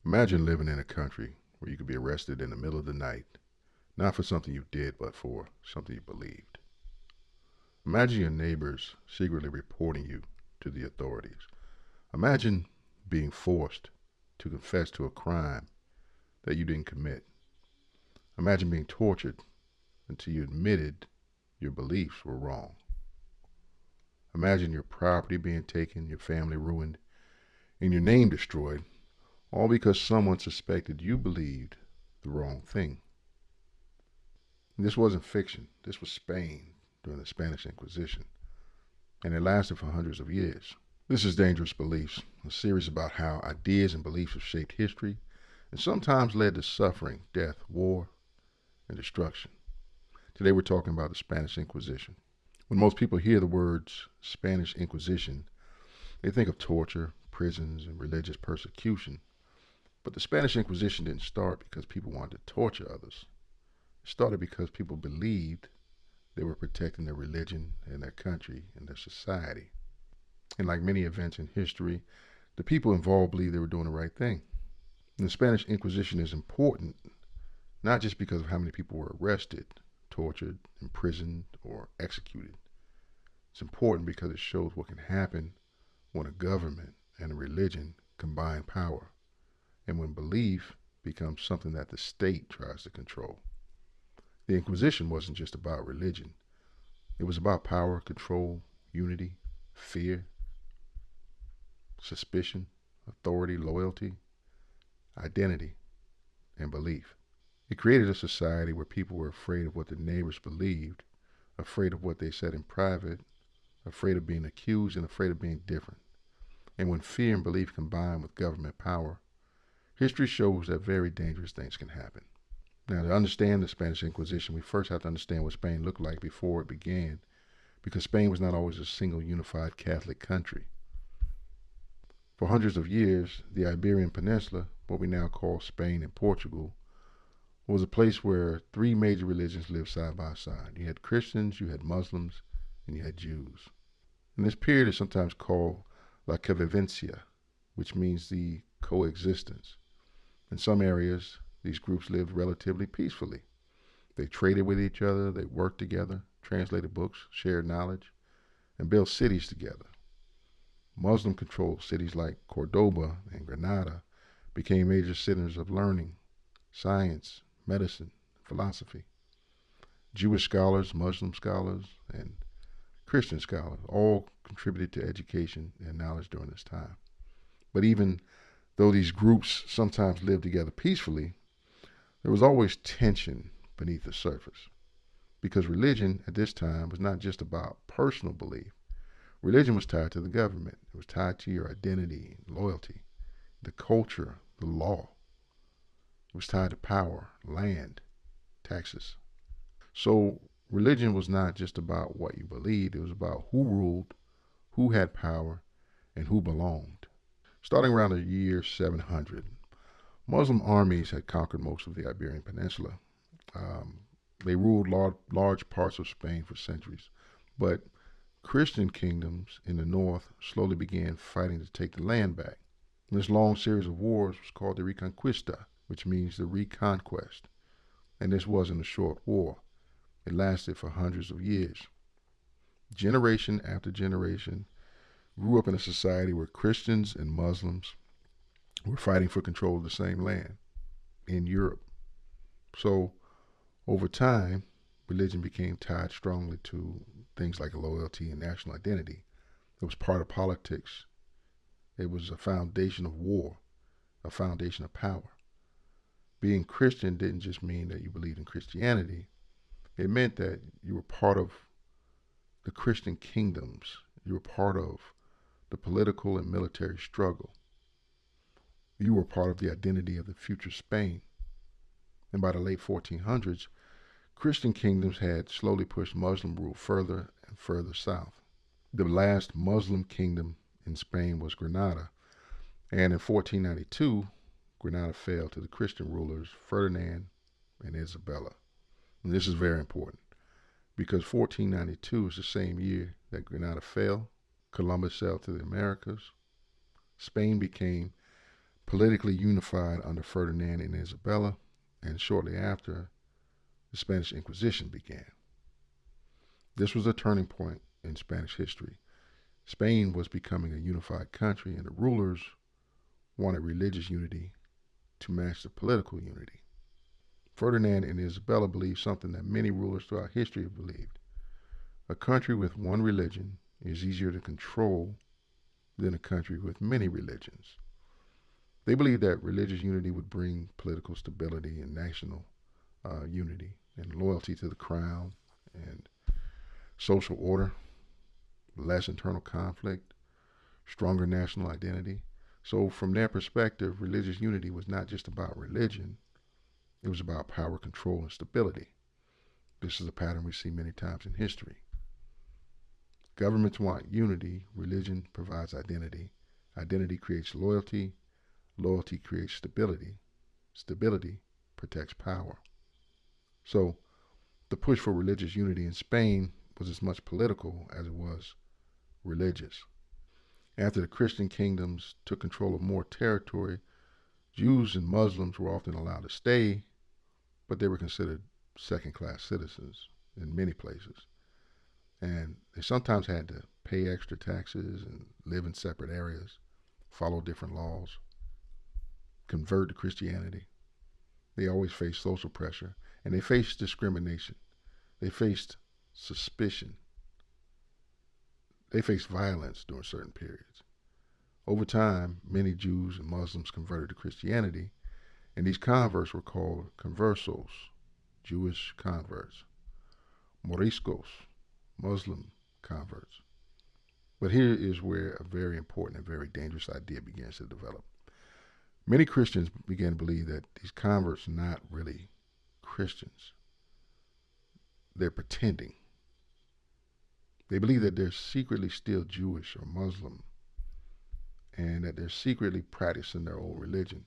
Imagine living in a country where you could be arrested in the middle of the night, not for something you did, but for something you believed. Imagine your neighbors secretly reporting you to the authorities. Imagine being forced to confess to a crime that you didn't commit. Imagine being tortured until you admitted your beliefs were wrong. Imagine your property being taken, your family ruined, and your name destroyed, all because someone suspected you believed the wrong thing. This wasn't fiction. This was Spain during the Spanish Inquisition, and it lasted for hundreds of years. This is Dangerous Beliefs, a series about how ideas and beliefs have shaped history and sometimes led to suffering, death, war, and destruction. Today we're talking about the Spanish Inquisition. When most people hear the words Spanish Inquisition, they think of torture, prisons, and religious persecution. But the Spanish Inquisition didn't start because people wanted to torture others. It started because people believed they were protecting their religion and their country and their society. And like many events in history, the people involved believed they were doing the right thing. And the Spanish Inquisition is important not just because of how many people were arrested, tortured, imprisoned, or executed. It's important because it shows what can happen when a government and a religion combine power, and when belief becomes something that the state tries to control. The Inquisition wasn't just about religion. It was about power, control, unity, fear, suspicion, authority, loyalty, identity, and belief. It created a society where people were afraid of what their neighbors believed, afraid of what they said in private, afraid of being accused, and afraid of being different. And when fear and belief combine with government power, history shows that very dangerous things can happen. Now, to understand the Spanish Inquisition, we first have to understand what Spain looked like before it began, because Spain was not always a single unified Catholic country. For hundreds of years, the Iberian Peninsula, what we now call Spain and Portugal, was a place where three major religions lived side by side. You had Christians, you had Muslims, and you had Jews. And this period is sometimes called La Convivencia, which means the coexistence. In some areas, these groups lived relatively peacefully. They traded with each other, they worked together, translated books, shared knowledge, and built cities together. Muslim-controlled cities like Cordoba and Granada became major centers of learning, science, medicine, philosophy. Jewish scholars, Muslim scholars, and Christian scholars all contributed to education and knowledge during this time. But even though these groups sometimes lived together peacefully, there was always tension beneath the surface. Because religion at this time was not just about personal belief. Religion was tied to the government. It was tied to your identity, loyalty, the culture, the law. It was tied to power, land, taxes. So religion was not just about what you believed. It was about who ruled, who had power, and who belonged. Starting around the year 700, Muslim armies had conquered most of the Iberian Peninsula. They ruled large parts of Spain for centuries. But Christian kingdoms in the north slowly began fighting to take the land back. And this long series of wars was called the Reconquista, which means the reconquest. And this wasn't a short war. It lasted for hundreds of years. Generation after generation grew up in a society where Christians and Muslims were fighting for control of the same land in Europe. So over time, religion became tied strongly to things like loyalty and national identity. It was part of politics. It was a foundation of war, a foundation of power. Being Christian didn't just mean that you believed in Christianity. It meant that you were part of the Christian kingdoms. You were part of the political and military struggle. You were part of the identity of the future Spain. And by the late 1400s, Christian kingdoms had slowly pushed Muslim rule further and further south. The last Muslim kingdom in Spain was Granada, and in 1492, Granada fell to the Christian rulers Ferdinand and Isabella. And this is very important because 1492 is the same year that Granada fell, Columbus sailed to the Americas, Spain became politically unified under Ferdinand and Isabella, and shortly after, the Spanish Inquisition began. This was a turning point in Spanish history. Spain was becoming a unified country, and the rulers wanted religious unity to match the political unity. Ferdinand and Isabella believed something that many rulers throughout history have believed. A country with one religion is easier to control than a country with many religions. They believed that religious unity would bring political stability and national unity and loyalty to the crown and social order, less internal conflict, stronger national identity. So from their perspective, religious unity was not just about religion, it was about power, control, and stability. This is a pattern we see many times in history. Governments want unity, religion provides identity, identity creates loyalty, loyalty creates stability, stability protects power. So the push for religious unity in Spain was as much political as it was religious. After the Christian kingdoms took control of more territory, Jews and Muslims were often allowed to stay, but they were considered second-class citizens in many places. And they sometimes had to pay extra taxes and live in separate areas, follow different laws, convert to Christianity. They always faced social pressure, and they faced discrimination. They faced suspicion. They faced violence during certain periods. Over time, many Jews and Muslims converted to Christianity, and these converts were called conversos, Jewish converts, moriscos, Muslim converts. But here is where a very important and very dangerous idea begins to develop. Many Christians began to believe that these converts are not really Christians. They're pretending. They believe that they're secretly still Jewish or Muslim, and that they're secretly practicing their old religion.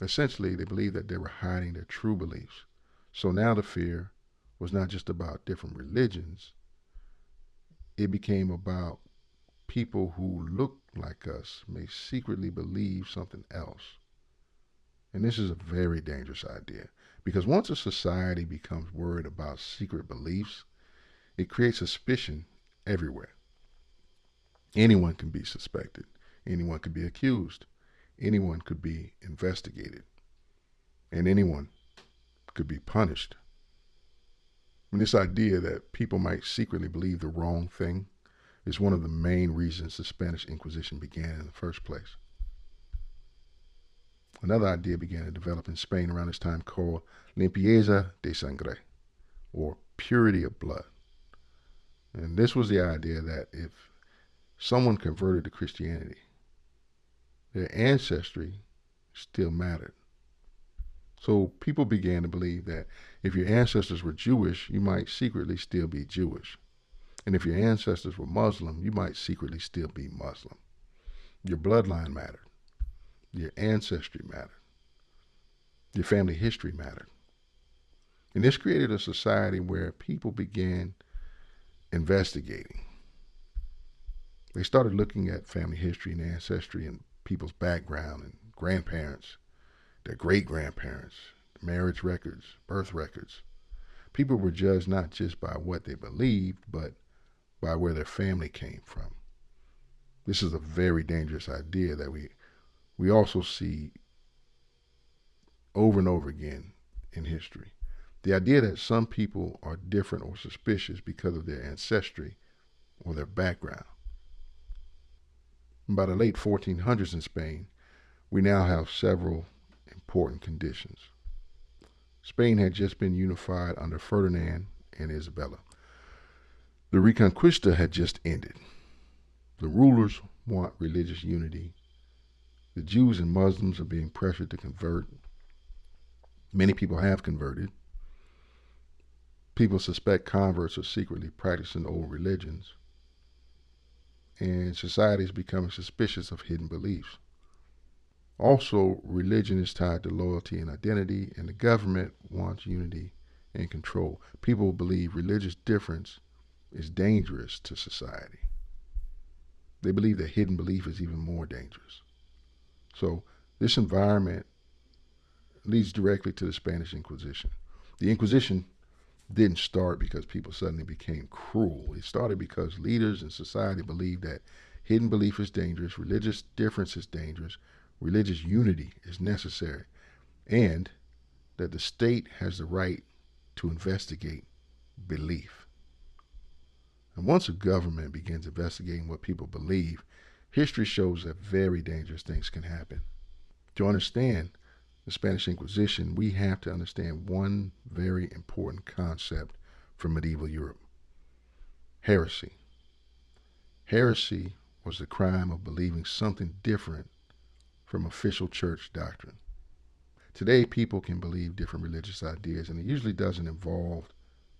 Essentially, they believed that they were hiding their true beliefs. So now the fear was not just about different religions. It became about people who look like us may secretly believe something else. And this is a very dangerous idea, because once a society becomes worried about secret beliefs, it creates suspicion everywhere. Anyone can be suspected. Anyone could be accused. Anyone could be investigated. And anyone could be punished. And this idea that people might secretly believe the wrong thing is one of the main reasons the Spanish Inquisition began in the first place. Another idea began to develop in Spain around this time called limpieza de sangre, or purity of blood. And this was the idea that if someone converted to Christianity, their ancestry still mattered. So people began to believe that if your ancestors were Jewish, you might secretly still be Jewish. And if your ancestors were Muslim, you might secretly still be Muslim. Your bloodline mattered. Your ancestry mattered. Your family history mattered. And this created a society where people began investigating. They started looking at family history and ancestry and people's background and grandparents, their great-grandparents, marriage records, birth records. People were judged not just by what they believed, but by where their family came from. This is a very dangerous idea that we also see over and over again in history. The idea that some people are different or suspicious because of their ancestry or their background. By the late 1400s in Spain, we now have several important conditions. Spain had just been unified under Ferdinand and Isabella. The Reconquista had just ended. The rulers want religious unity. The Jews and Muslims are being pressured to convert. Many people have converted. People suspect converts are secretly practicing old religions. And society is becoming suspicious of hidden beliefs. Also, religion is tied to loyalty and identity, and the government wants unity and control. People believe religious difference is dangerous to society. They believe that hidden belief is even more dangerous. So This environment leads directly to the Spanish Inquisition. The Inquisition didn't start because people suddenly became cruel. It started because leaders in society believed that hidden belief is dangerous, religious difference is dangerous, religious unity is necessary, and that the state has the right to investigate belief. And once a government begins investigating what people believe, history shows that very dangerous things can happen. To understand the Spanish Inquisition, we have to understand one very important concept from medieval Europe: heresy. Heresy was the crime of believing something different from official church doctrine. Today, people can believe different religious ideas, and it usually doesn't involve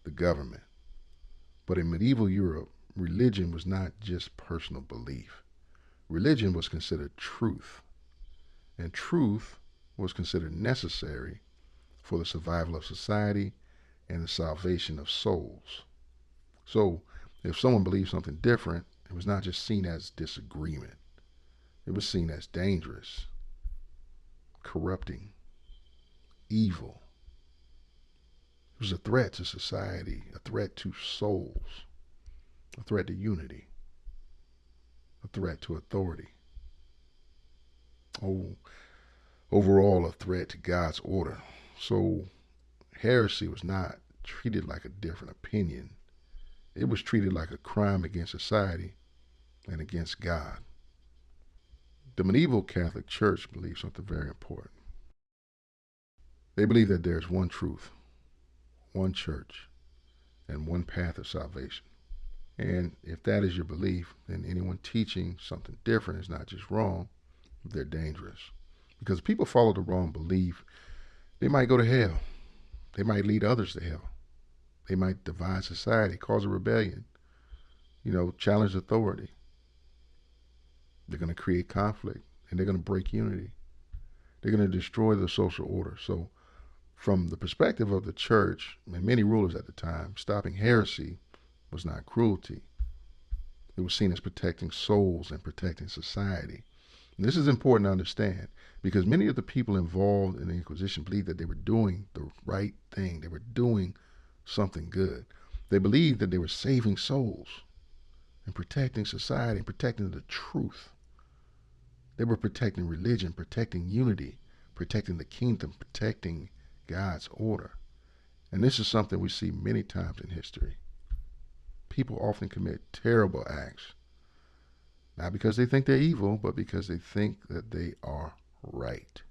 the government. But in medieval Europe, religion was not just personal belief. Religion was considered truth, and truth was considered necessary for the survival of society and the salvation of souls. So, if someone believed something different, it was not just seen as disagreement, it was seen as dangerous, corrupting, evil. It was a threat to society, a threat to souls, a threat to unity, a threat to authority. Oh, overall, a threat to God's order. So, heresy was not treated like a different opinion. It was treated like a crime against society and against God. The medieval Catholic Church believed something very important. They believe that there's one truth, one church, and one path of salvation. And if that is your belief, then anyone teaching something different is not just wrong, they're dangerous. Because if people follow the wrong belief, they might go to hell. They might lead others to hell. They might divide society, cause a rebellion, challenge authority. They're going to create conflict, and they're going to break unity. They're going to destroy the social order. So, from the perspective of the church and many rulers at the time, stopping heresy was not cruelty. It was seen as protecting souls and protecting society. And this is important to understand because many of the people involved in the Inquisition believed that they were doing the right thing. They were doing something good. They believed that they were saving souls and protecting society and protecting the truth. They were protecting religion, protecting unity, protecting the kingdom, protecting God's order. And this is something we see many times in history. People often commit terrible acts, not because they think they're evil, but because they think that they are right.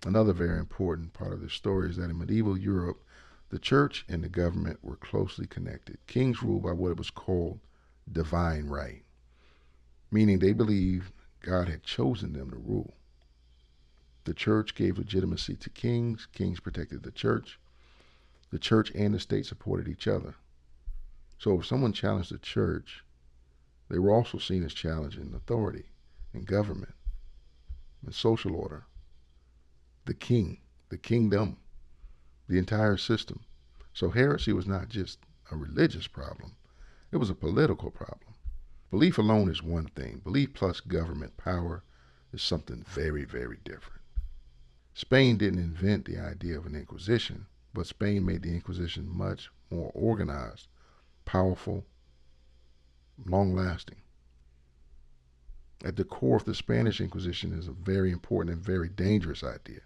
Another very important part of this story is that in medieval Europe, the church and the government were closely connected. Kings ruled by what was called divine right, meaning they believed God had chosen them to rule. The church gave legitimacy to kings. Kings protected the church. The church and the state supported each other. So if someone challenged the church, they were also seen as challenging authority and government and social order, the king, the kingdom, the entire system. So heresy was not just a religious problem, it was a political problem. Belief alone is one thing. Belief plus government power is something very, very different. Spain didn't invent the idea of an inquisition, but Spain made the Inquisition much more organized, powerful, long-lasting. At the core of the Spanish Inquisition is a very important and very dangerous idea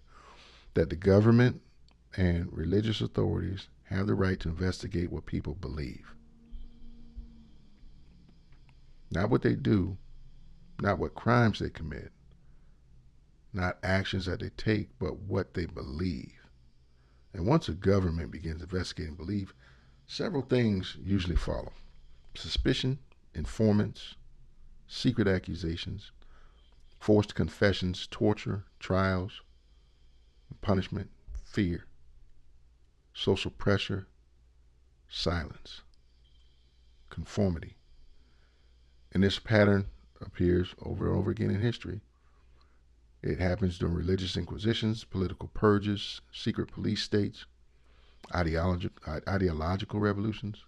that the government and religious authorities have the right to investigate what people believe. Not what they do, not what crimes they commit, not actions that they take, but what they believe. And once a government begins investigating belief, several things usually follow: suspicion, informants, secret accusations, forced confessions, torture, trials, punishment, fear, social pressure, silence, conformity. And this pattern appears over and over again in history. It happens during religious inquisitions, political purges, secret police states, ideological revolutions,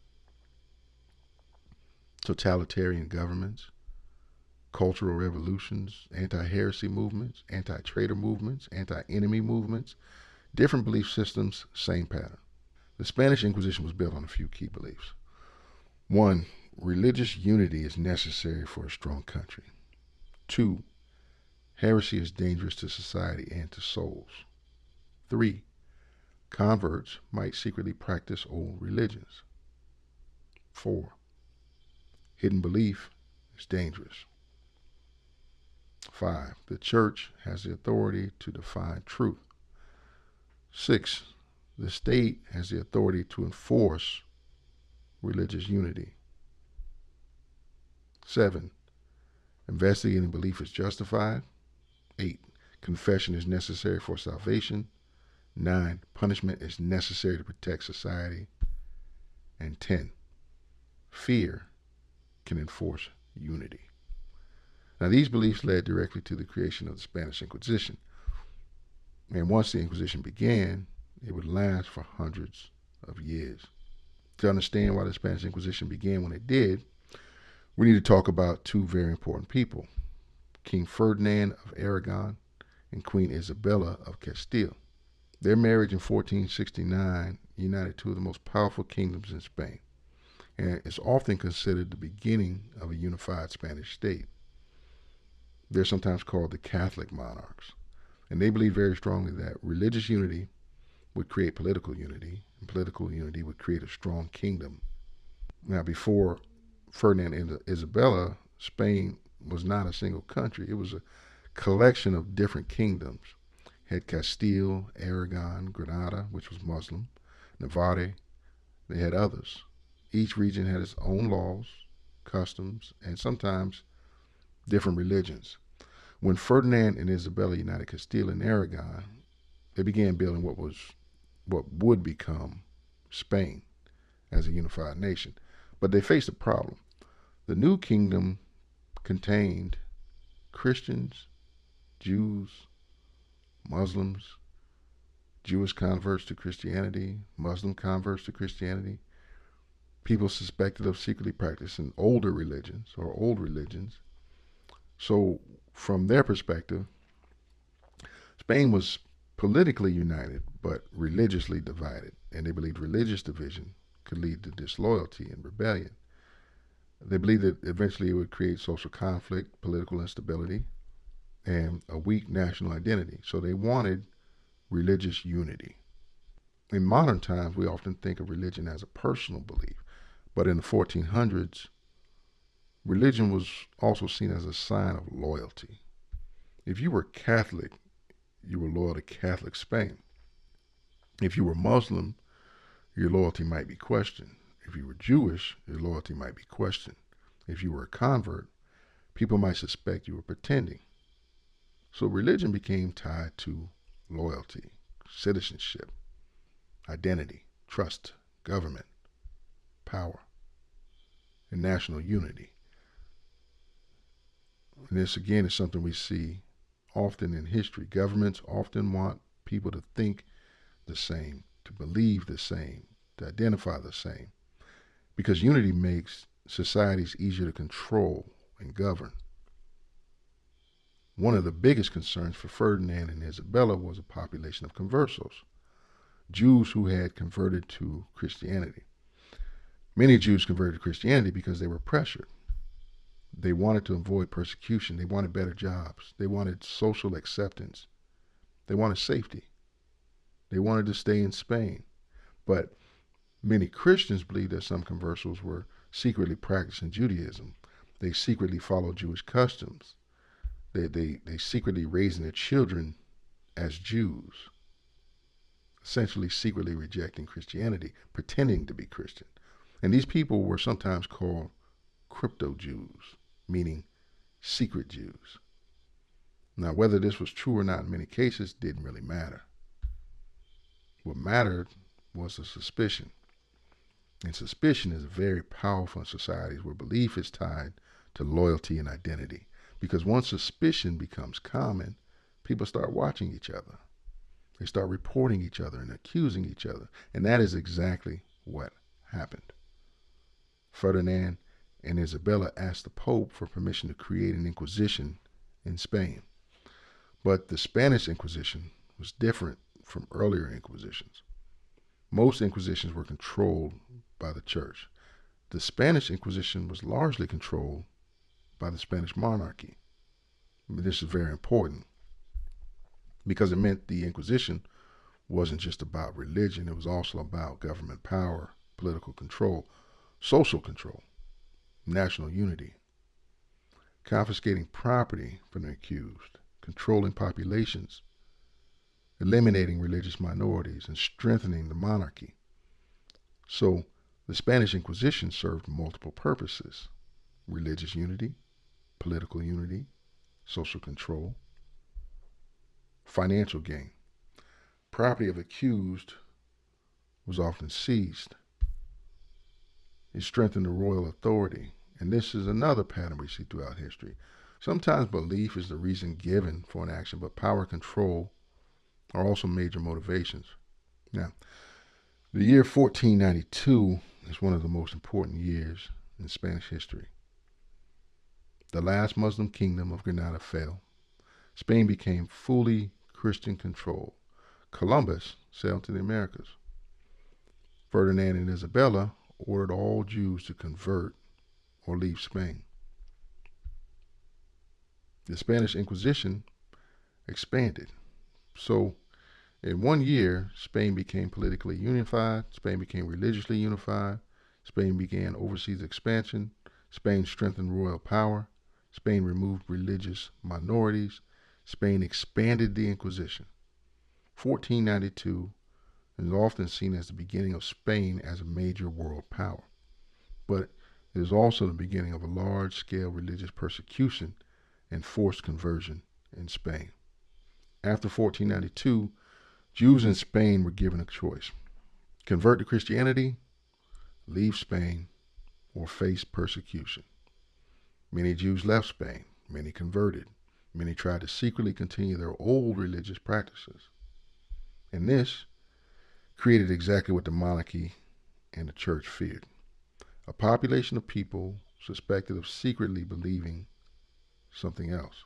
totalitarian governments. cultural revolutions, anti-heresy movements, anti-traitor movements, anti-enemy movements, different belief systems, same pattern. The Spanish Inquisition was built on a few key beliefs. One, religious unity is necessary for a strong country. Two, heresy is dangerous to society and to souls. Three, converts might secretly practice old religions. Four, hidden belief is dangerous. Five, the church has the authority to define truth. Six, the state has the authority to enforce religious unity. 7, investigating belief is justified. 8, confession is necessary for salvation. 9, punishment is necessary to protect society. And 10, fear can enforce unity. Now, these beliefs led directly to the creation of the Spanish Inquisition. And once the Inquisition began, it would last for hundreds of years. To understand why the Spanish Inquisition began when it did, we need to talk about two very important people, King Ferdinand of Aragon and Queen Isabella of Castile. Their marriage in 1469 united two of the most powerful kingdoms in Spain, and it's often considered the beginning of a unified Spanish state. They're sometimes called the Catholic monarchs, and they believed very strongly that religious unity would create political unity, and political unity would create a strong kingdom. Now, before Ferdinand and Isabella, Spain was not a single country. It was a collection of different kingdoms. It had Castile, Aragon, Granada, which was Muslim, Navarre. They had others. Each region had its own laws, customs, and sometimes different religions. When Ferdinand and Isabella united Castile and Aragon, they began building what would become Spain as a unified nation. But they faced a problem. The new kingdom contained Christians, Jews, Muslims, Jewish converts to Christianity, Muslim converts to Christianity, people suspected of secretly practicing older religions or old religions. So from their perspective, Spain was politically united but religiously divided, and they believed religious division could lead to disloyalty and rebellion. They believed that eventually it would create social conflict, political instability, and a weak national identity. So they wanted religious unity. In modern times, we often think of religion as a personal belief, but in the 1400s, religion was also seen as a sign of loyalty. If you were Catholic, you were loyal to Catholic Spain. If you were Muslim, your loyalty might be questioned. If you were Jewish, your loyalty might be questioned. If you were a convert, people might suspect you were pretending. So religion became tied to loyalty, citizenship, identity, trust, government, power, and national unity. And this, again, is something we see often in history. Governments often want people to think the same, to believe the same, to identify the same, because unity makes societies easier to control and govern. One of the biggest concerns for Ferdinand and Isabella was a population of conversos, Jews who had converted to Christianity. Many Jews converted to Christianity because they were pressured. They wanted to avoid persecution. They wanted better jobs. They wanted social acceptance. They wanted safety. They wanted to stay in Spain. But many Christians believed that some conversos were secretly practicing Judaism. They secretly followed Jewish customs. They secretly raising their children as Jews, essentially secretly rejecting Christianity, pretending to be Christian. And these people were sometimes called crypto-Jews, meaning secret Jews. Now, whether this was true or not in many cases didn't really matter. What mattered was the suspicion. And suspicion is very powerful in societies where belief is tied to loyalty and identity. Because once suspicion becomes common, people start watching each other. They start reporting each other and accusing each other. And that is exactly what happened. Ferdinand and Isabella asked the Pope for permission to create an Inquisition in Spain. But the Spanish Inquisition was different from earlier Inquisitions. Most Inquisitions were controlled by the church. The Spanish Inquisition was largely controlled by the Spanish monarchy. This is very important because it meant the Inquisition wasn't just about religion, it was also about government power, political control, social control, national unity, confiscating property from the accused, controlling populations, eliminating religious minorities, and strengthening the monarchy. So the Spanish Inquisition served multiple purposes: religious unity, political unity, social control, financial gain. Property of accused was often seized. It strengthened the royal authority, and this is another pattern we see throughout history. Sometimes belief is the reason given for an action, but power control are also major motivations. Now, the year 1492 is one of the most important years in Spanish history. The last Muslim kingdom of Granada fell. Spain became fully Christian controlled. Columbus sailed to the Americas. Ferdinand and Isabella ordered all Jews to convert or leave Spain. The Spanish Inquisition expanded. So in 1 year, Spain became politically unified, Spain became religiously unified, Spain began overseas expansion, Spain strengthened royal power, Spain removed religious minorities, Spain expanded the Inquisition. 1492 is often seen as the beginning of Spain as a major world power, but it is also the beginning of a large-scale religious persecution and forced conversion in Spain. After 1492, Jews in Spain were given a choice: convert to Christianity, leave Spain, or face persecution. Many Jews left Spain, many converted, many tried to secretly continue their old religious practices. And this created exactly what the monarchy and the church feared: a population of people suspected of secretly believing something else.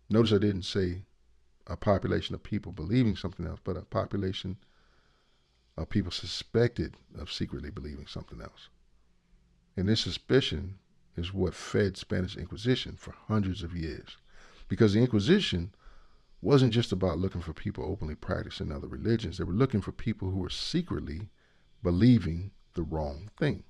Notice I didn't say a population of people believing something else, but a population of people suspected of secretly believing something else. And this suspicion is what fed Spanish Inquisition for hundreds of years, because the Inquisition wasn't just about looking for people openly practicing other religions. They were looking for people who were secretly believing the wrong thing.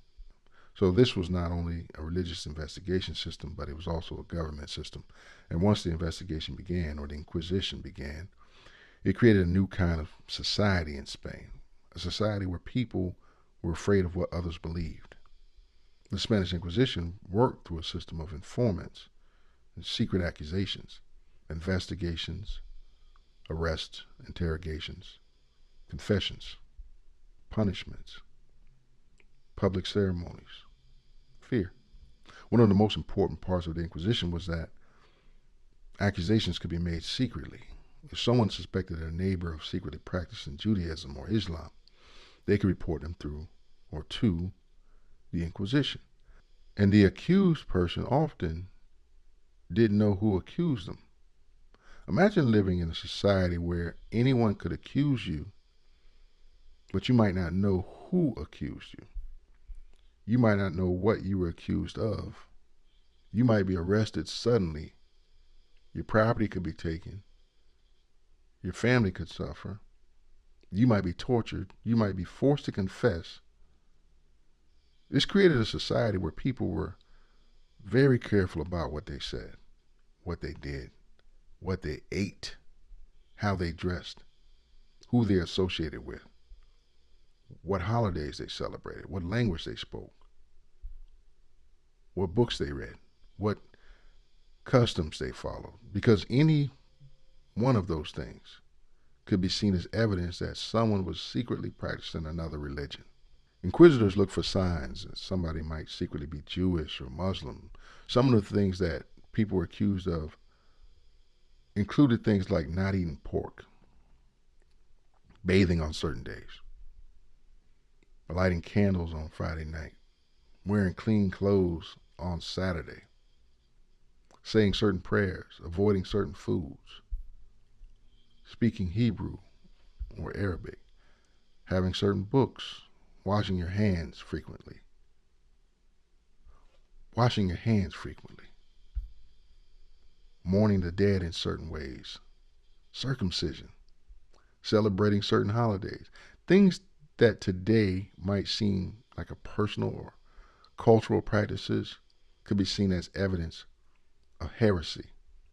So this was not only a religious investigation system, but it was also a government system. And once the investigation began, or the Inquisition began, it created a new kind of society in Spain, a society where people were afraid of what others believed. The Spanish Inquisition worked through a system of informants, and secret accusations, investigations, arrests, interrogations, confessions, punishments, public ceremonies, fear. One of the most important parts of the Inquisition was that accusations could be made secretly. If someone suspected their neighbor of secretly practicing Judaism or Islam, they could report them through or to the Inquisition. And the accused person often didn't know who accused them. Imagine living in a society where anyone could accuse you, but you might not know who accused you. You might not know what you were accused of. You might be arrested suddenly. Your property could be taken. Your family could suffer. You might be tortured. You might be forced to confess. This created a society where people were very careful about what they said, what they did, what they ate, how they dressed, who they associated with, what holidays they celebrated, what language they spoke, what books they read, what customs they followed, because any one of those things could be seen as evidence that someone was secretly practicing another religion. Inquisitors look for signs that somebody might secretly be Jewish or Muslim. Some of the things that people were accused of included things like not eating pork, bathing on certain days, lighting candles on Friday night, wearing clean clothes on Saturday, saying certain prayers, avoiding certain foods, speaking Hebrew or Arabic, having certain books, washing your hands frequently, mourning the dead in certain ways, circumcision, celebrating certain holidays, things that today might seem like a personal or cultural practices could be seen as evidence of heresy.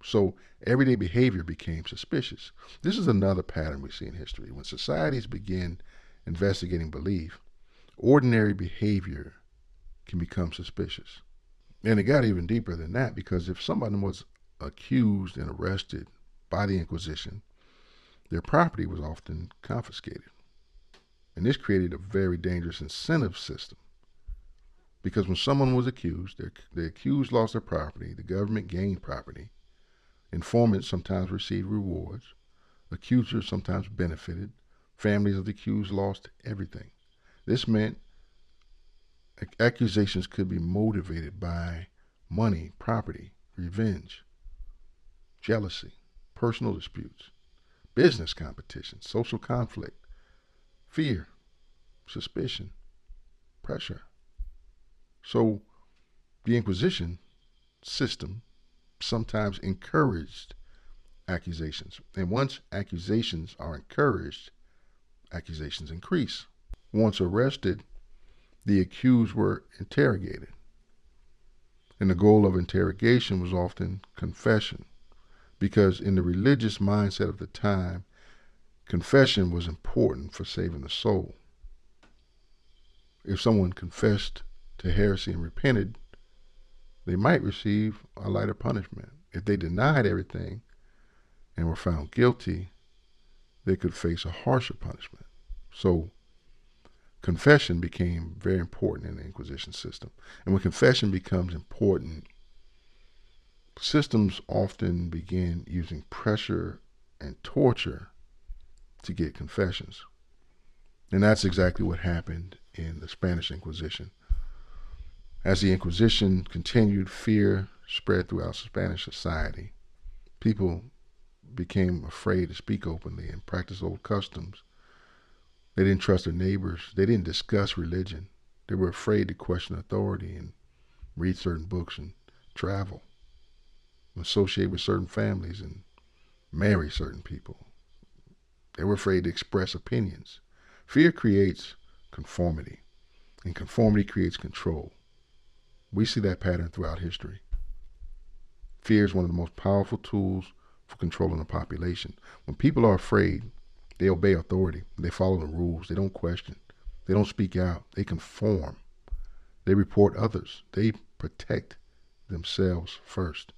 So everyday behavior became suspicious. This is another pattern we see in history. When societies begin investigating belief, ordinary behavior can become suspicious. And it got even deeper than that, because if someone was accused and arrested by the Inquisition, their property was often confiscated. And this created a very dangerous incentive system, because when someone was accused, the accused lost their property, the government gained property, informants sometimes received rewards, accusers sometimes benefited, families of the accused lost everything. This meant accusations could be motivated by money, property, revenge, jealousy, personal disputes, business competition, social conflict, fear, suspicion, pressure. So the Inquisition system sometimes encouraged accusations. And once accusations are encouraged, accusations increase. Once arrested, the accused were interrogated. And the goal of interrogation was often confession, because in the religious mindset of the time, confession was important for saving the soul. If someone confessed to heresy and repented, they might receive a lighter punishment. If they denied everything and were found guilty, they could face a harsher punishment. So confession became very important in the Inquisition system. And when confession becomes important, systems often begin using pressure and torture to get confessions. And that's exactly what happened in the Spanish Inquisition. As the Inquisition continued, fear spread throughout Spanish society. People became afraid to speak openly and practice old customs. They didn't trust their neighbors. They didn't discuss religion. They were afraid to question authority and read certain books and travel, associate with certain families and marry certain people. They were afraid to express opinions. Fear creates conformity, and conformity creates control. We see that pattern throughout history. Fear is one of the most powerful tools for controlling a population. When people are afraid, they obey authority. They follow the rules. They don't question. They don't speak out. They conform. They report others. They protect themselves first.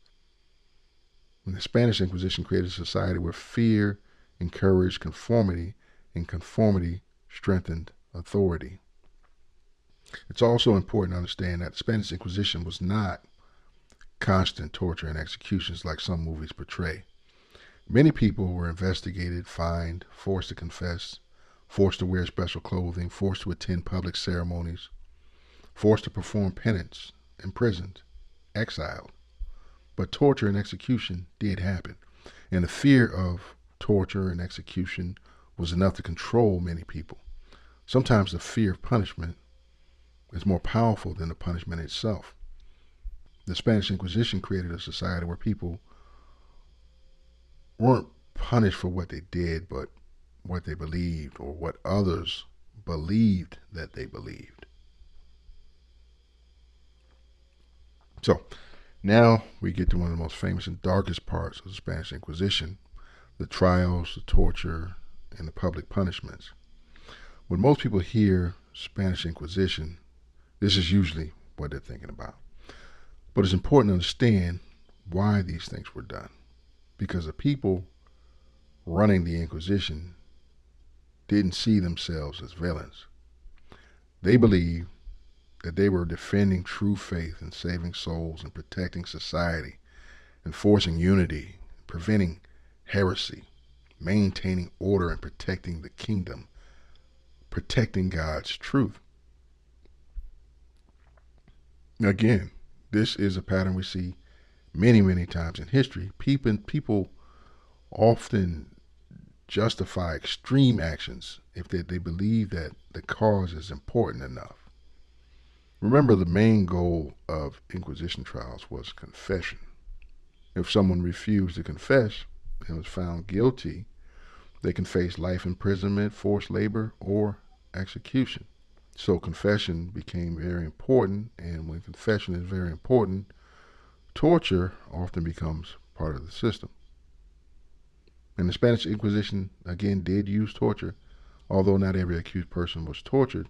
And the Spanish Inquisition created a society where fear encouraged conformity, and conformity strengthened authority. It's also important to understand that the Spanish Inquisition was not constant torture and executions like some movies portray. Many people were investigated, fined, forced to confess, forced to wear special clothing, forced to attend public ceremonies, forced to perform penance, imprisoned, exiled. But torture and execution did happen. And the fear of torture and execution was enough to control many people. Sometimes the fear of punishment is more powerful than the punishment itself. The Spanish Inquisition created a society where people weren't punished for what they did, but what they believed, or what others believed that they believed. So now we get to one of the most famous and darkest parts of the Spanish Inquisition: the trials, the torture, and the public punishments. When most people hear Spanish Inquisition, this is usually what they're thinking about. But it's important to understand why these things were done, because the people running the Inquisition didn't see themselves as villains. They believed that they were defending true faith and saving souls and protecting society, enforcing unity, preventing heresy, maintaining order and protecting the kingdom, protecting God's truth. Again, this is a pattern we see many, many times in history. People often justify extreme actions if they believe that the cause is important enough. Remember, the main goal of Inquisition trials was confession. If someone refused to confess and was found guilty, they can face life imprisonment, forced labor, or execution. So confession became very important, and when confession is very important, torture often becomes part of the system. And the Spanish Inquisition, again, did use torture, although not every accused person was tortured.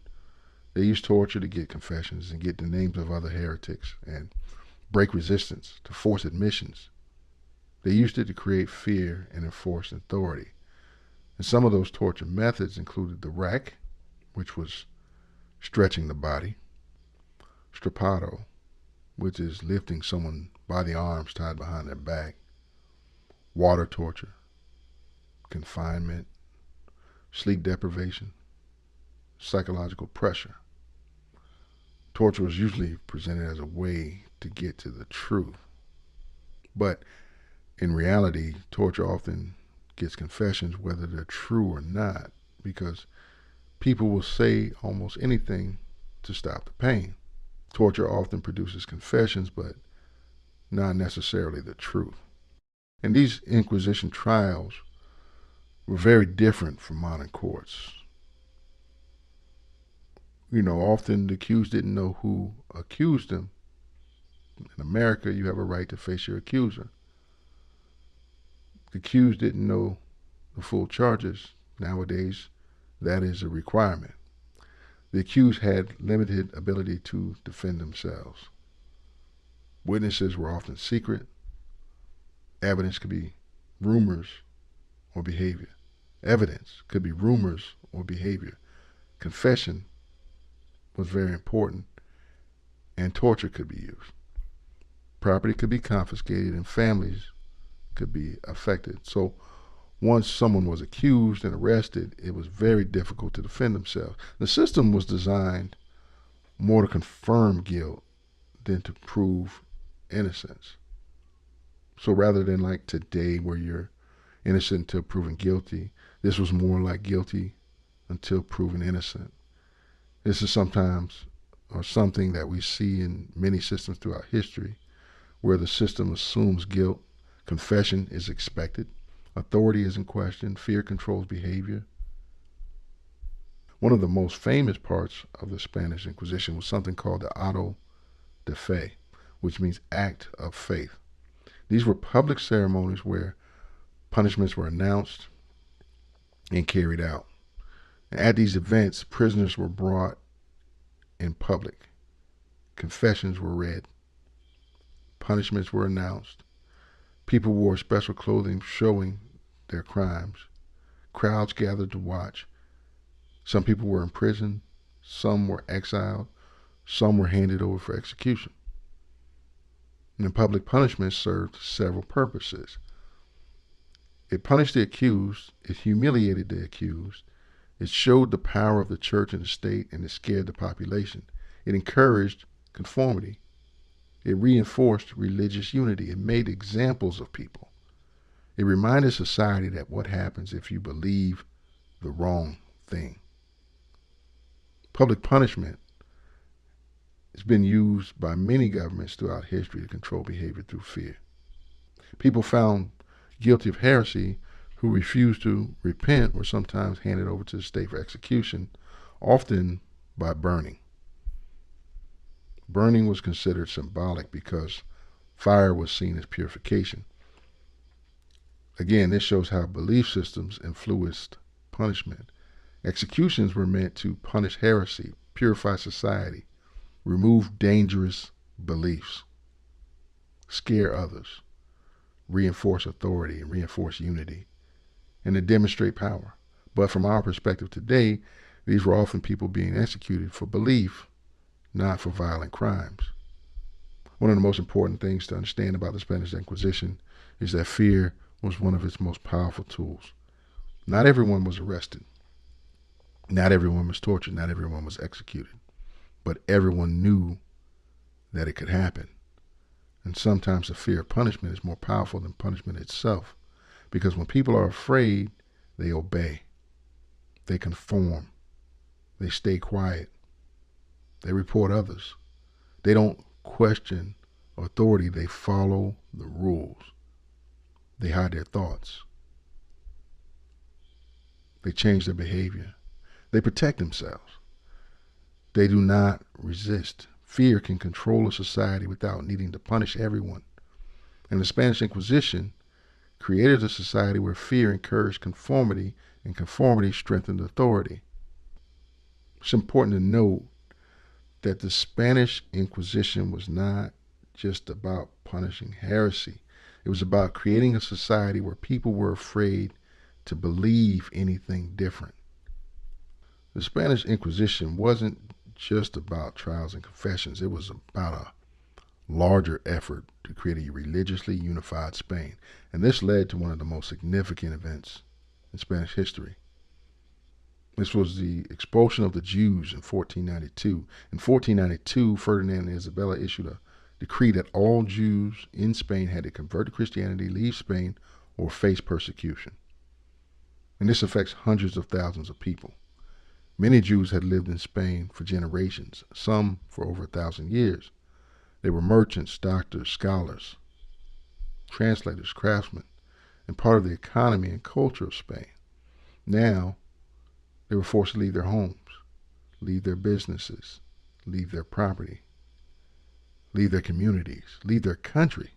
They used torture to get confessions and get the names of other heretics and break resistance, to force admissions. They used it to create fear and enforce authority. And some of those torture methods included the rack, which was stretching the body, strappado, which is lifting someone by the arms tied behind their back, water torture, confinement, sleep deprivation, psychological pressure. Torture was usually presented as a way to get to the truth. But in reality, torture often gets confessions whether they're true or not, because people will say almost anything to stop the pain. Torture often produces confessions, but not necessarily the truth. And these Inquisition trials were very different from modern courts. Often the accused didn't know who accused them. In America, you have a right to face your accuser. The accused didn't know the full charges. Nowadays, that is a requirement. The accused had limited ability to defend themselves. Witnesses were often secret. Evidence could be rumors or behavior. Evidence could be rumors or behavior. Confession was very important, and torture could be used. Property could be confiscated and families could be affected. So once someone was accused and arrested, it was very difficult to defend themselves. The system was designed more to confirm guilt than to prove innocence. So rather than like today where you're innocent until proven guilty, this was more like guilty until proven innocent. This is sometimes or something that we see in many systems throughout history, where the system assumes guilt, confession is expected, authority isn't questioned, fear controls behavior. One of the most famous parts of the Spanish Inquisition was something called the auto de fe, which means act of faith. These were public ceremonies where punishments were announced and carried out. At these events, prisoners were brought in public. Confessions were read. Punishments were announced. People wore special clothing showing their crimes. Crowds gathered to watch. Some people were imprisoned. Some were exiled. Some were handed over for execution. And the public punishment served several purposes. It punished the accused. It humiliated the accused. It showed the power of the church and the state, and it scared the population. It encouraged conformity. It reinforced religious unity. It made examples of people. It reminded society that what happens if you believe the wrong thing. Public punishment has been used by many governments throughout history to control behavior through fear. People found guilty of heresy who refused to repent were sometimes handed over to the state for execution, often by burning. Burning was considered symbolic because fire was seen as purification. Again, this shows how belief systems influenced punishment. Executions were meant to punish heresy, purify society, remove dangerous beliefs, scare others, reinforce authority, and reinforce unity, and to demonstrate power. But from our perspective today, these were often people being executed for belief, not for violent crimes. One of the most important things to understand about the Spanish Inquisition is that fear was one of its most powerful tools. Not everyone was arrested. Not everyone was tortured. Not everyone was executed. But everyone knew that it could happen. And sometimes the fear of punishment is more powerful than punishment itself, because when people are afraid, they obey, they conform, they stay quiet, they report others. They don't question authority, they follow the rules. They hide their thoughts. They change their behavior. They protect themselves. They do not resist. Fear can control a society without needing to punish everyone. And the Spanish Inquisition created a society where fear encouraged conformity and conformity strengthened authority. It's important to note that the Spanish Inquisition was not just about punishing heresy. It was about creating a society where people were afraid to believe anything different. The Spanish Inquisition wasn't just about trials and confessions. It was about a larger effort to create a religiously unified Spain. And this led to one of the most significant events in Spanish history. This was the expulsion of the Jews in 1492. In 1492, Ferdinand and Isabella issued a decree that all Jews in Spain had to convert to Christianity, leave Spain, or face persecution. And this affects hundreds of thousands of people. Many Jews had lived in Spain for generations, some for over 1,000 years. They were merchants, doctors, scholars, translators, craftsmen, and part of the economy and culture of Spain. Now, they were forced to leave their homes, leave their businesses, leave their property, leave their communities, leave their country,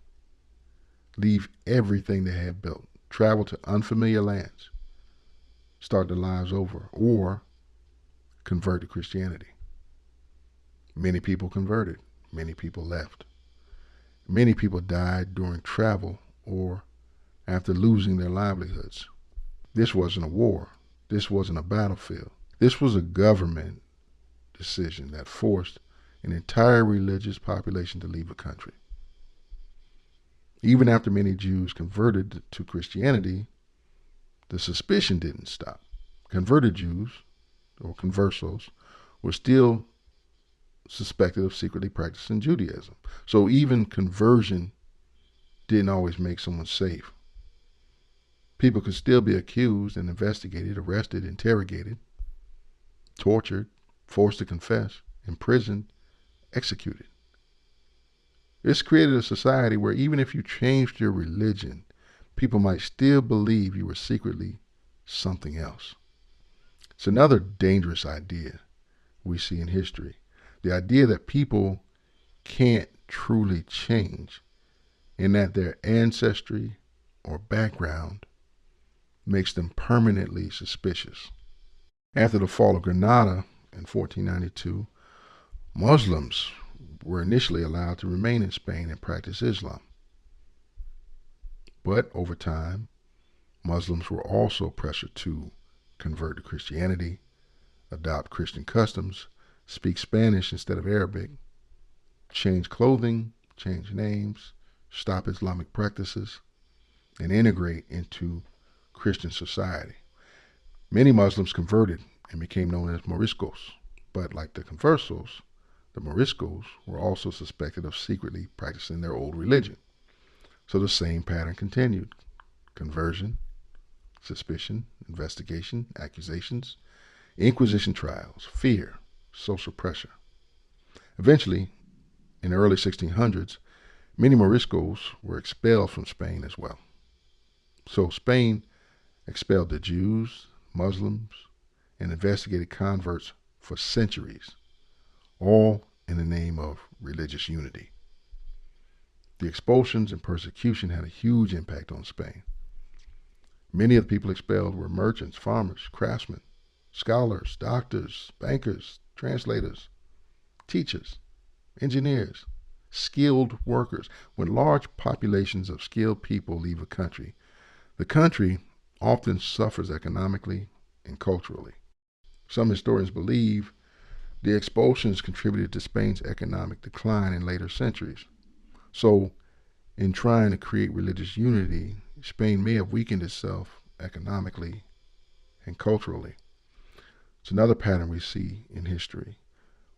leave everything they had built, travel to unfamiliar lands, start their lives over, or convert to Christianity. Many people converted. Many people left. Many people died during travel or after losing their livelihoods. This wasn't a war. This wasn't a battlefield. This was a government decision that forced an entire religious population to leave a country. Even after many Jews converted to Christianity, the suspicion didn't stop. Converted Jews, or conversos, were still suspected of secretly practicing Judaism. So even conversion didn't always make someone safe. People could still be accused and investigated, arrested, interrogated, tortured, forced to confess, imprisoned, executed. This created a society where even if you changed your religion, people might still believe you were secretly something else. It's another dangerous idea we see in history. The idea that people can't truly change and that their ancestry or background makes them permanently suspicious. After the fall of Granada in 1492, Muslims were initially allowed to remain in Spain and practice Islam. But over time, Muslims were also pressured to convert to Christianity, adopt Christian customs, speak Spanish instead of Arabic, change clothing, change names, stop Islamic practices, and integrate into Christian society. Many Muslims converted and became known as Moriscos, but like the conversos, the Moriscos were also suspected of secretly practicing their old religion. So the same pattern continued: conversion, suspicion, investigation, accusations, Inquisition trials, fear, social pressure. Eventually, in the early 1600s, many Moriscos were expelled from Spain as well. So Spain expelled the Jews, Muslims, and investigated converts for centuries, all in the name of religious unity. The expulsions and persecution had a huge impact on Spain. Many of the people expelled were merchants, farmers, craftsmen, scholars, doctors, bankers, translators, teachers, engineers, skilled workers. When large populations of skilled people leave a country, the country often suffers economically and culturally. Some historians believe the expulsions contributed to Spain's economic decline in later centuries. So, in trying to create religious unity, Spain may have weakened itself economically and culturally. It's another pattern we see in history.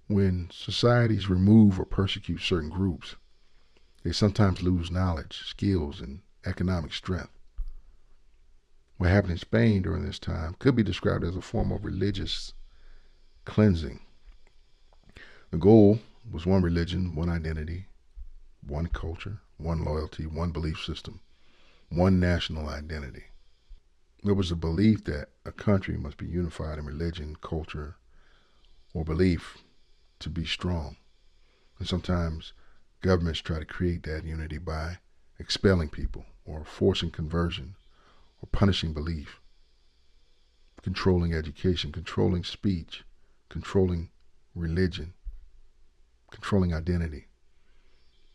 When societies remove or persecute certain groups, they sometimes lose knowledge, skills, and economic strength. What happened in Spain during this time could be described as a form of religious cleansing. The goal was one religion, one identity, one culture, one loyalty, one belief system, one national identity. There was a belief that a country must be unified in religion, culture, or belief to be strong. And sometimes governments try to create that unity by expelling people or forcing conversion or punishing belief, controlling education, controlling speech, controlling religion, controlling identity.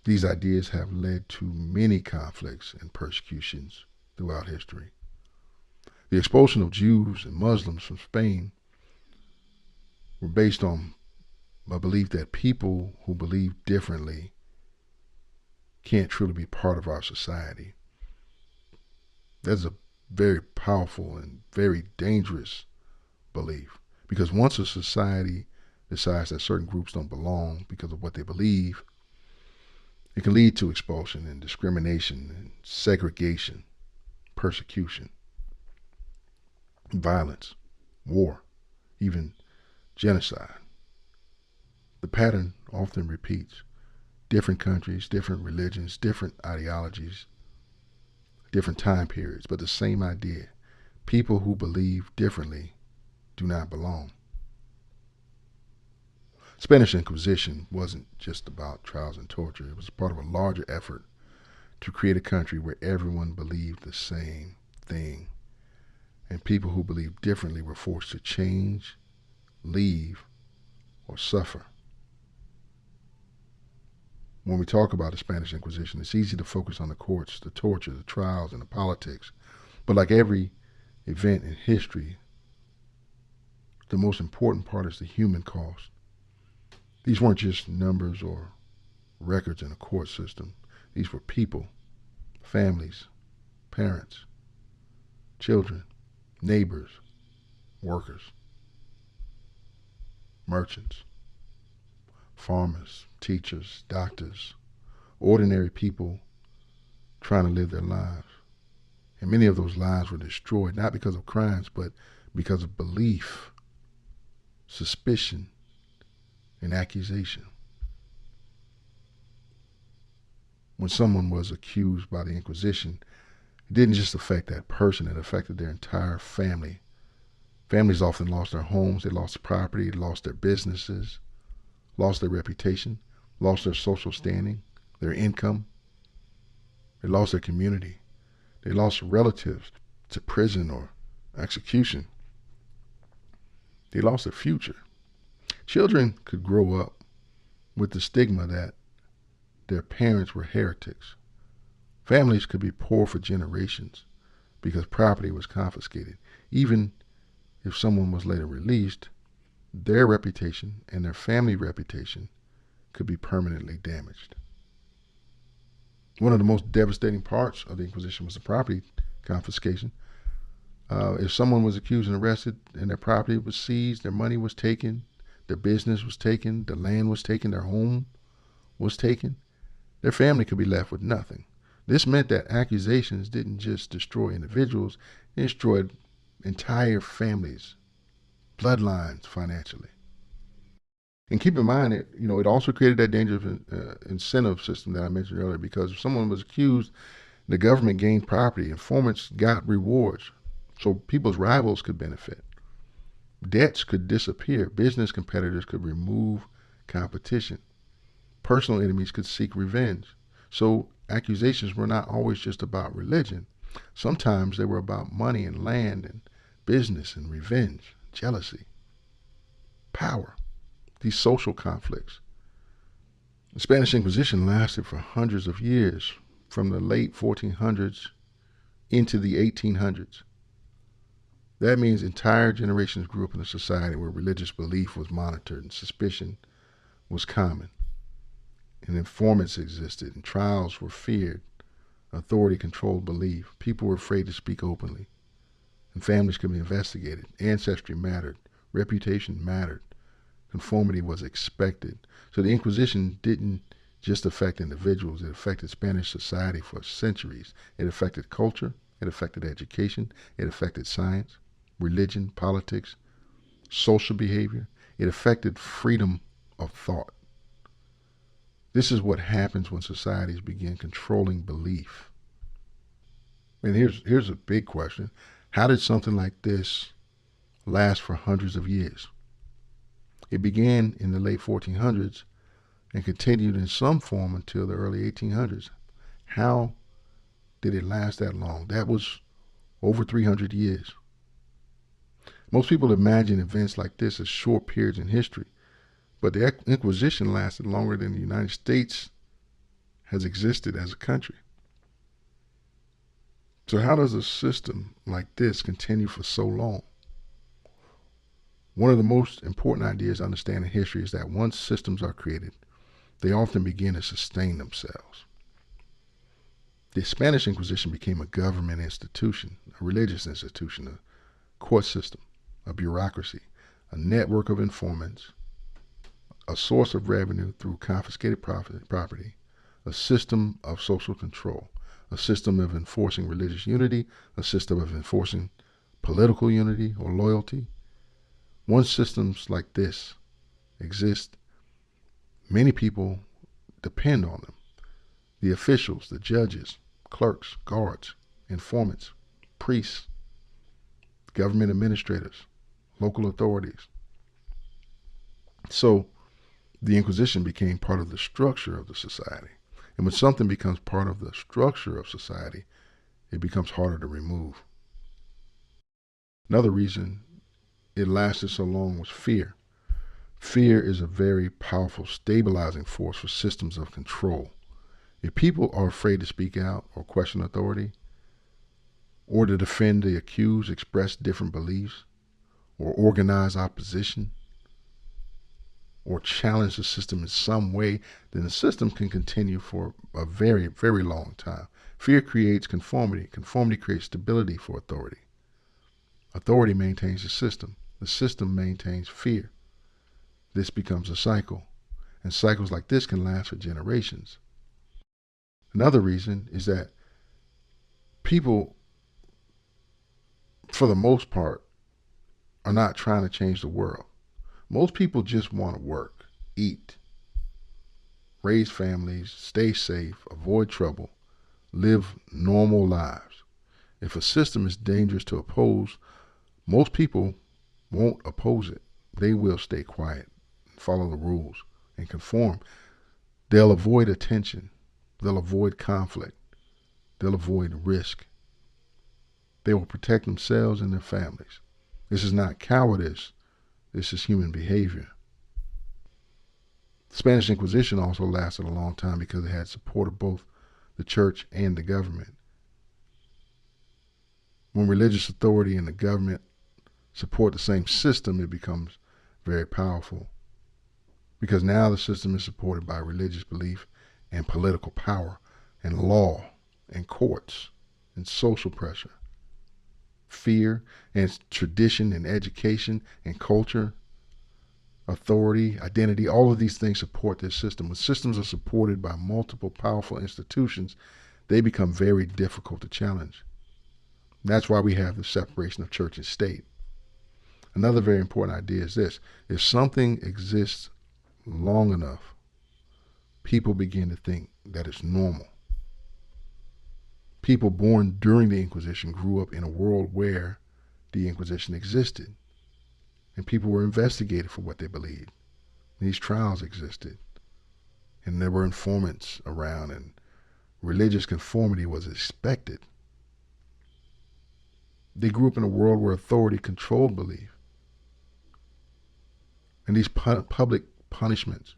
These ideas have led to many conflicts and persecutions throughout history. The expulsion of Jews and Muslims from Spain were based on a belief that people who believe differently can't truly be part of our society. That's a very powerful and very dangerous belief, because once a society decides that certain groups don't belong because of what they believe, it can lead to expulsion and discrimination and segregation, persecution, violence, war, even genocide. The pattern often repeats. Different countries, different religions, different ideologies, different time periods, but the same idea. People who believe differently do not belong. Spanish Inquisition wasn't just about trials and torture. It was part of a larger effort to create a country where everyone believed the same thing, and people who believed differently were forced to change, leave, or suffer. When we talk about the Spanish Inquisition, it's easy to focus on the courts, the torture, the trials, and the politics. But like every event in history, the most important part is the human cost. These weren't just numbers or records in a court system. These were people, families, parents, children, neighbors, workers, merchants, farmers, teachers, doctors, ordinary people trying to live their lives. And many of those lives were destroyed, not because of crimes, but because of belief, suspicion, and accusation. When someone was accused by the Inquisition, it didn't just affect that person, it affected their entire family. Families often lost their homes, they lost property, they lost their businesses, lost their reputation, lost their social standing, their income. They lost their community. They lost relatives to prison or execution. They lost their future. Children could grow up with the stigma that their parents were heretics. Families could be poor for generations because property was confiscated. Even if someone was later released, their reputation and their family reputation could be permanently damaged. One of the most devastating parts of the Inquisition was the property confiscation. If someone was accused and arrested and their property was seized, their money was taken, their business was taken, their land was taken, their home was taken, their family could be left with nothing. This meant that accusations didn't just destroy individuals, it destroyed entire families, bloodlines financially. And keep in mind, it also created that dangerous incentive system that I mentioned earlier, because if someone was accused, the government gained property, informants got rewards, so people's rivals could benefit. Debts could disappear, business competitors could remove competition, personal enemies could seek revenge. So accusations were not always just about religion. Sometimes they were about money and land and business and revenge, jealousy, power, these social conflicts. The Spanish Inquisition lasted for hundreds of years, from the late 1400s into the 1800s. That means entire generations grew up in a society where religious belief was monitored and suspicion was common, and informants existed and trials were feared. Authority controlled belief. People were afraid to speak openly, and families could be investigated. Ancestry mattered. Reputation mattered. conformity was expected. So the Inquisition didn't just affect individuals, it affected Spanish society for centuries. It affected culture, it affected education, it affected science, religion, politics, social behavior. It affected freedom of thought. This is what happens when societies begin controlling belief. And here's a big question. How did something like this last for hundreds of years? It began in the late 1400s and continued in some form until the early 1800s. How did it last that long? That was over 300 years. Most people imagine events like this as short periods in history, but the Inquisition lasted longer than the United States has existed as a country. So how does a system like this continue for so long? One of the most important ideas to understand in history is that once systems are created, they often begin to sustain themselves. The Spanish Inquisition became a government institution, a religious institution, a court system, a bureaucracy, a network of informants, a source of revenue through confiscated property, a system of social control, a system of enforcing religious unity, a system of enforcing political unity or loyalty. Once systems like this exist, many people depend on them. The officials, the judges, clerks, guards, informants, priests, government administrators, local authorities. So the Inquisition became part of the structure of the society. And when something becomes part of the structure of society, it becomes harder to remove. Another reason it lasted so long was fear. Fear is a very powerful stabilizing force for systems of control. If people are afraid to speak out or question authority, or to defend the accused, express different beliefs, or organize opposition, or challenge the system in some way, then the system can continue for a very, very long time. Fear creates conformity. Conformity creates stability for authority. Authority maintains the system. The system maintains fear. This becomes a cycle, and cycles like this can last for generations. Another reason is that people, for the most part, are not trying to change the world. Most people just want to work, eat, raise families, stay safe, avoid trouble, live normal lives. If a system is dangerous to oppose, most people won't oppose it. They will stay quiet, follow the rules, and conform. They'll avoid attention. They'll avoid conflict. They'll avoid risk. They will protect themselves and their families. This is not cowardice. This is human behavior. The Spanish Inquisition also lasted a long time because it had support of both the church and the government. When religious authority and the government support the same system, it becomes very powerful, because now the system is supported by religious belief and political power and law and courts and social pressure, fear and tradition and education and culture, authority, identity. All of these things support this system. When systems are supported by multiple powerful institutions, they become very difficult to challenge. That's why we have the separation of church and state. Another very important idea is this: if something exists long enough, people begin to think that it's normal. People born during the Inquisition grew up in a world where the Inquisition existed, and people were investigated for what they believed. These trials existed, and there were informants around, and religious conformity was expected. They grew up in a world where authority controlled belief. And these public punishments,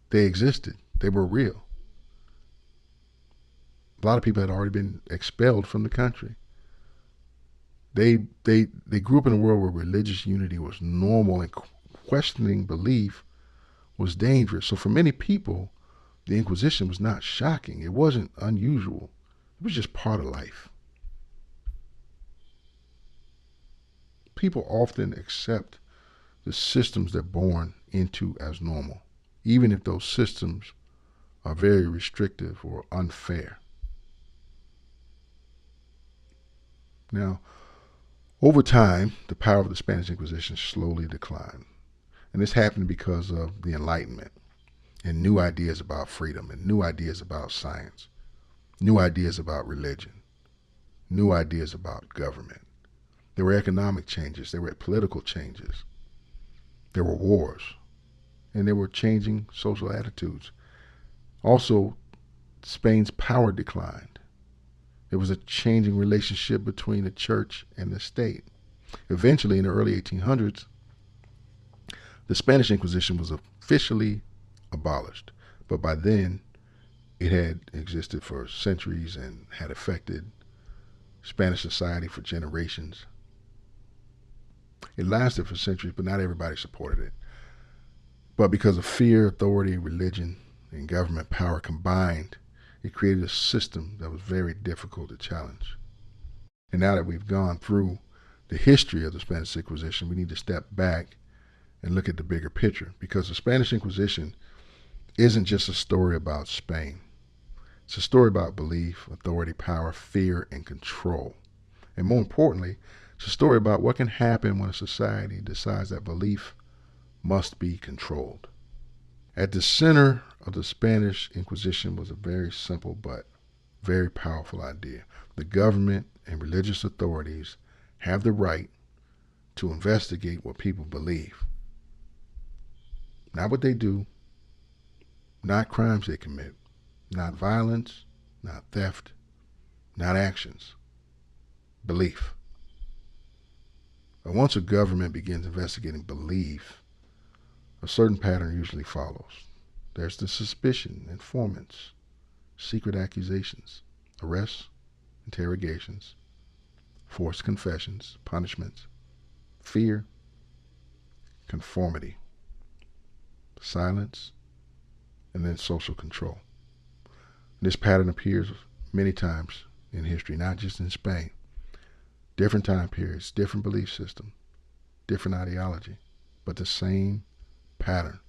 they existed. They were real. A lot of people had already been expelled from the country. They grew up in a world where religious unity was normal and questioning belief was dangerous. So for many people, the Inquisition was not shocking. It wasn't unusual. It was just part of life. People often accept the systems they're born into as normal, even if those systems are very restrictive or unfair. Now, over time, the power of the Spanish Inquisition slowly declined. And this happened because of the Enlightenment and new ideas about freedom and new ideas about science, new ideas about religion, new ideas about government. There were economic changes, there were political changes, there were wars, and there were changing social attitudes. Also, Spain's power declined. There was a changing relationship between the church and the state. Eventually, in the early 1800s, the Spanish Inquisition was officially abolished, but by then it had existed for centuries and had affected Spanish society for generations. It lasted for centuries, but not everybody supported it. But because of fear, authority, religion, and government power combined, it created a system that was very difficult to challenge. And now that we've gone through the history of the Spanish Inquisition, we need to step back and look at the bigger picture, because the Spanish Inquisition isn't just a story about Spain. It's a story about belief, authority, power, fear, and control. And more importantly, it's a story about what can happen when a society decides that belief must be controlled. At the center of the Spanish Inquisition was a very simple but very powerful idea. The government and religious authorities have the right to investigate what people believe. Not what they do, not crimes they commit, not violence, not theft, not actions, belief. But once a government begins investigating belief, a certain pattern usually follows. There's the suspicion, informants, secret accusations, arrests, interrogations, forced confessions, punishments, fear, conformity, silence, and then social control. This pattern appears many times in history, not just in Spain. Different time periods, different belief system, different ideology, but the same pattern.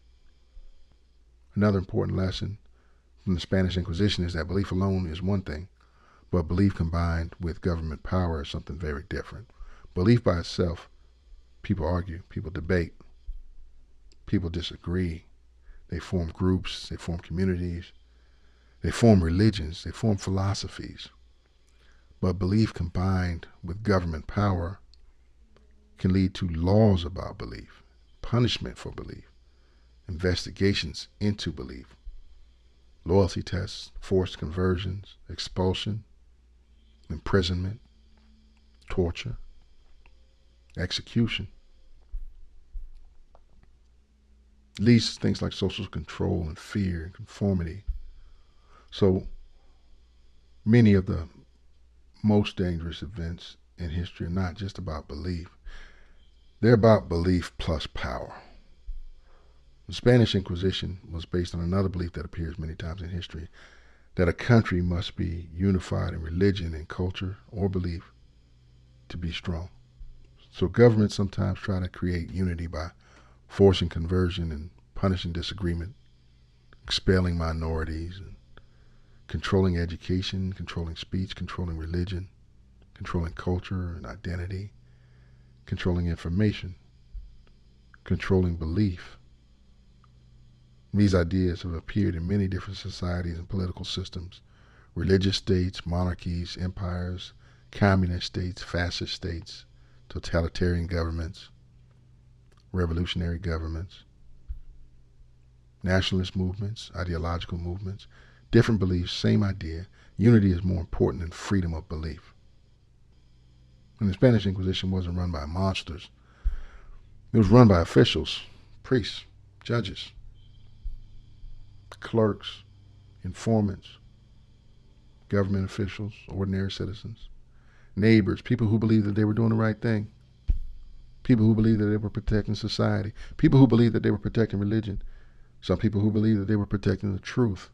Another important lesson from the Spanish Inquisition is that belief alone is one thing, but belief combined with government power is something very different. Belief by itself, people argue, people debate, people disagree. They form groups, they form communities, they form religions, they form philosophies. But belief combined with government power can lead to laws about belief, punishment for belief, investigations into belief, loyalty tests, forced conversions, expulsion, imprisonment, torture, execution. It leads to things like social control and fear and conformity. So many of the most dangerous events in history are not just about belief. They're about belief plus power. The Spanish Inquisition was based on another belief that appears many times in history, that a country must be unified in religion and culture or belief to be strong. So governments sometimes try to create unity by forcing conversion and punishing disagreement, expelling minorities, and controlling education, controlling speech, controlling religion, controlling culture and identity, controlling information, controlling belief. These ideas have appeared in many different societies and political systems: religious states, monarchies, empires, communist states, fascist states, totalitarian governments, revolutionary governments, nationalist movements, ideological movements. Different beliefs, same idea. Unity is more important than freedom of belief. And the Spanish Inquisition wasn't run by monsters. It was run by officials, priests, judges, clerks, informants, government officials, ordinary citizens, neighbors, people who believed that they were doing the right thing, people who believed that they were protecting society, people who believed that they were protecting religion, some people who believed that they were protecting the truth.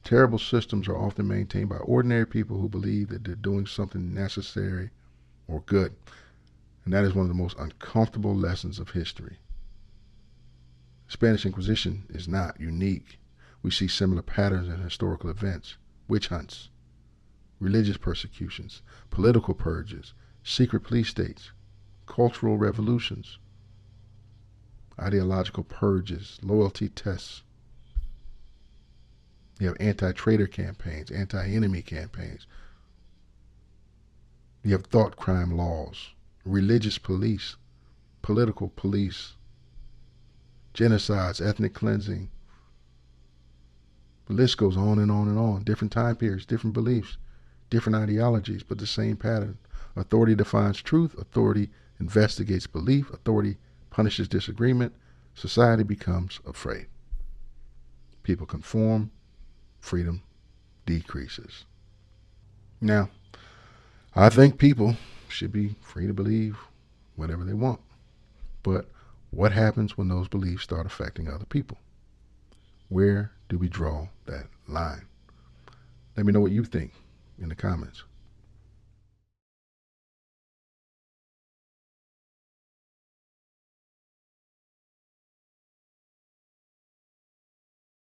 Terrible systems are often maintained by ordinary people who believe that they're doing something necessary or good. And that is one of the most uncomfortable lessons of history. The Spanish Inquisition is not unique. We see similar patterns in historical events: witch hunts, religious persecutions, political purges, secret police states, cultural revolutions, ideological purges, loyalty tests. You have anti-traitor campaigns, anti-enemy campaigns. You have thought crime laws, religious police, political police, genocides, ethnic cleansing. The list goes on and on and on. Different time periods, different beliefs, different ideologies, but the same pattern. Authority defines truth. Authority investigates belief. Authority punishes disagreement. Society becomes afraid. People conform. Freedom decreases. Now, I think people should be free to believe whatever they want. But what happens when those beliefs start affecting other people? Where do we draw that line? Let me know what you think in the comments.